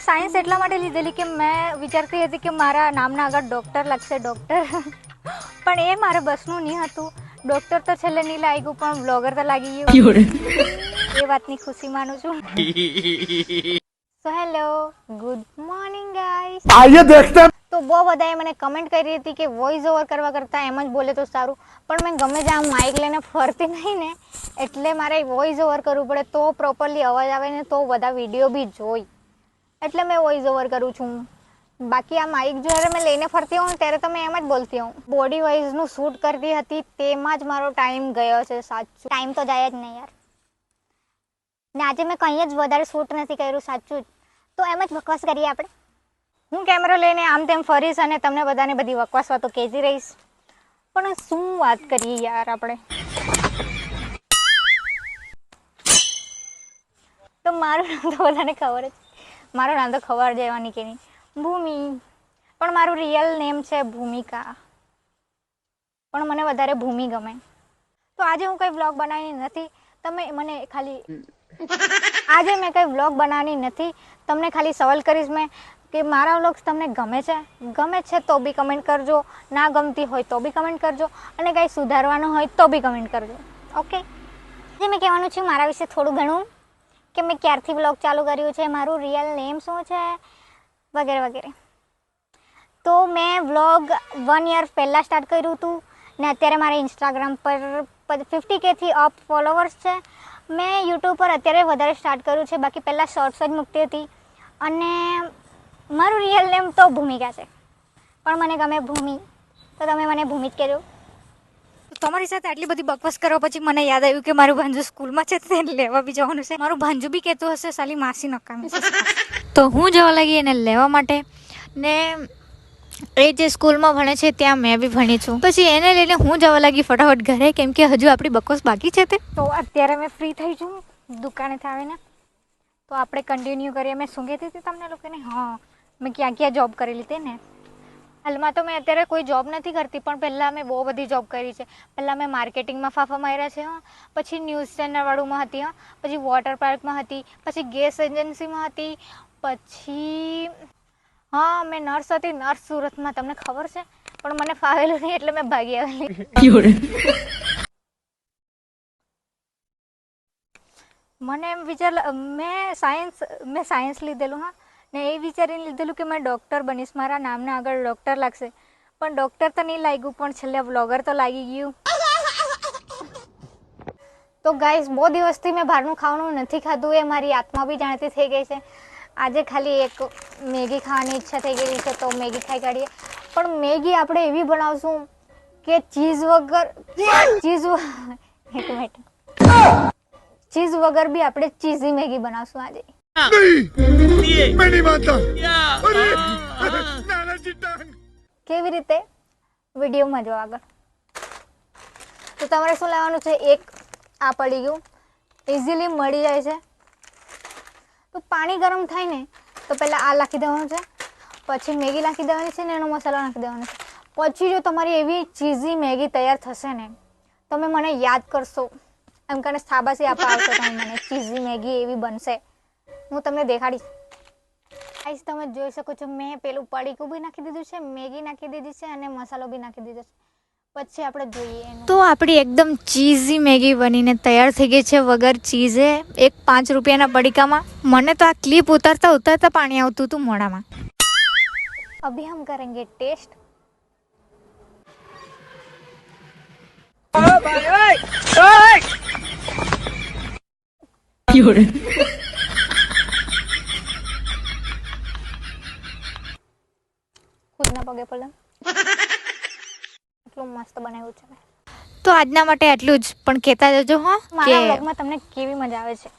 મેં સાયન્સ એટલા માટે લીધેલી કે મેં વિચારતી હતી કે મારા નામના આગળ ડૉક્ટર લાગશે ડૉક્ટર, પણ એ મારે બસનું નહીં હતું. ડૉક્ટર તો છેલ્લે નહીં લાગ્યું પણ બ્લોગર તો લાગી ગયું. એ વાતની ખુશી માનું છું. So hello, good morning guys. आइए देखते हैं। તો બહુ બધાએ મને કમેન્ટ કરી હતી કે વોઇસ ઓવર કરવા કરતાં એમ જ બોલે તો સારું, પણ મેં ગમે ત્યાં માઇક લઈને ફરતી નહીં ને, એટલે મારે વોઇસ ઓવર કરવું પડે તો પ્રોપરલી અવાજ આવે ને તો બધા વિડીયો બી જોઈ, એટલે મેં વોઇસ ઓવર કરું છું. બાકી આ માઇક જ્યારે મેં લઈને ફરતી હોઉં ત્યારે તો મેં એમ જ બોલતી હોઉં. બોડી વાઇઝનું શૂટ કરતી હતી તેમાં જ મારો ટાઈમ ગયો છે. સાચું ટાઈમ તો જાય જ નહીં યાર. ને આજે મેં કંઈ જ વધારે શૂટ નથી કર્યું, સાચું જ. તો એમ જ બકવાસ કરીએ આપણે. હું કેમેરો લઈને આમ તેમ ફરીશ અને તમને બધાને બધી બકવાસ વાતો કહેતી રહીશ, પણ શું વાત કરીએ યાર આપણે. તો મારું નામ તો બધાને ખબર જ, મારું નામ તો ખબર જવાની કે નહીં, ભૂમિ. પણ મારું રિયલ નેમ છે ભૂમિકા, પણ મને વધારે ભૂમિ ગમે. તો આજે હું કંઈ વ્લોગ બનાવવાની નથી, તમે મને ખાલી આજે મેં કંઈ વ્લોગ બનાવવાની નથી. તમને ખાલી સવાલ કરીશ મેં કે મારા વ્લોગ્સ તમને ગમે છે તો બી કમેન્ટ કરજો, ના ગમતી હોય તો બી કમેન્ટ કરજો, અને કંઈ સુધારવાનું હોય તો બી કમેન્ટ કરજો. ઓકે, જે મેં કહેવાનું છે મારા વિશે થોડું ઘણું, કે મેં ક્યારથી વ્લોગ ચાલુ કર્યું છે, મારું રિયલ નેમ શું છે, વગેરે વગેરે. તો મેં વ્લોગ 1 યર પહેલાં સ્ટાર્ટ કર્યું હતું ને અત્યારે મારે ઇન્સ્ટાગ્રામ પર 50K થી અપ ફોલોવર્સ છે. મેં યુટ્યુબ પર અત્યારે વધારે સ્ટાર્ટ કર્યું છે, બાકી પહેલાં શોર્ટ્સ જ મૂકતી હતી. અને મારું રિયલ નેમ તો ભૂમિકા છે, પણ મને ગમે ભૂમિ, તો તમે મને ભૂમિ જ કહેજો. તમારી સાથે આટલી બધી બકવાસ કરવા પછી મને યાદ આવ્યું કે મારું ભાંજુ સ્કૂલમાં છે, તેને લેવા બી જવાનું છે. મારું ભાંજુ બી કહેતું હશે સાલી માસી નકામી છે, તો હું જવા લાગી એને લેવા માટે. ને એ જે સ્કૂલમાં ભણે છે ત્યાં મેં બી ભણી છું. પછી એને લઈને હું જવા લાગી ફટાફટ ઘરે, કેમ કે હજુ આપણી બકવાસ બાકી છે તે. તો અત્યારે મેં ફ્રી થઈ છું દુકાનેથી આવીને, તો આપણે કન્ટિન્યુ કરીએ. મેં શું કહેતી હતી તમને લોકોને, હા, મેં ક્યાં ક્યાં જોબ કરેલી તે ને. હાલમાં તો મેં અત્યારે કોઈ જોબ નથી કરતી, પણ પહેલાં મેં બહુ બધી જોબ કરી છે. પહેલાં મેં માર્કેટિંગમાં ફાફા માર્યા છે, હા. પછી ન્યૂઝ ચેનલવાળુંમાં હતી, હા. પછી વોટર પાર્કમાં હતી, પછી ગેસ એજન્સીમાં હતી, પછી હા મેં નર્સ હતી, નર્સ સુરતમાં, તમને ખબર છે, પણ મને ફાવેલું નહીં એટલે મેં ભાગી આવેલી. મને એમ મેં સાયન્સ લીધેલું, હા, ને એ વિચારીને લીધેલું કે મેં ડૉક્ટર બનીશ, મારા નામના આગળ ડૉક્ટર લાગશે, પણ ડૉક્ટર તો નહીં લાગ્યું, પણ છેલ્લે બ્લોગર તો લાગી ગયું. તો ગાઈસ, બહુ દિવસથી મેં બહારનું ખાવાનું નથી ખાધું, એ મારી આત્મા બી જાણતી થઈ ગઈ છે. આજે ખાલી એક મેગી ખાવાની ઈચ્છા થઈ ગઈ છે, તો મેગી ખાઈ કાઢીએ. પણ મેગી આપણે એવી બનાવશું કે ચીઝ વગર બી આપણે ચીઝી મેગી બનાવશું આજે. કેવી રીતે, વિડીયોમાં જો આગળ. તો તમારે શું લેવાનું છે, એક આ પડી ગયું, ઇઝીલી મળી જાય છે. તો પાણી ગરમ થાય ને તો પહેલાં આ નાખી દેવાનું છે, પછી મેગી નાખી દેવાની છે ને એનો મસાલો નાખી દેવાનો છે. પછી જો તમારી એવી ચીઝી મેગી તૈયાર થશે ને, તમે મને યાદ કરશો, એમ કરીને શાબાશી આપવા આવશો તમે મને. ચીઝી મેગી એવી બનશે, હું તમને દેખાડીશ. આઈસ તમે જોઈ શકો છો, મેં પેલું પડીકું બી નાખી દીધું છે, મેગી નાખી દીધી છે અને મસાલો બી નાખી દીધો છે. પછી આપણે જોઈએ એનું. તો આપણી એકદમ ચીઝી મેગી બનીને તૈયાર થઈ ગઈ છે, વગર ચીઝે, એક 5 રૂપિયાના પડીકામાં. મને તો આ ક્લિપ ઉતારતા પાણી આવતું હતું મોઢામાં. અભી હમ કરેંગે ટેસ્ટ. ખુદના પગે પડે, એટલું મસ્ત બનાવ્યું છે. તો આજના માટે આટલું જ, પણ કહેતા જજો હા મારા વ્લોગમાં તમને કેવી મજા આવે છે.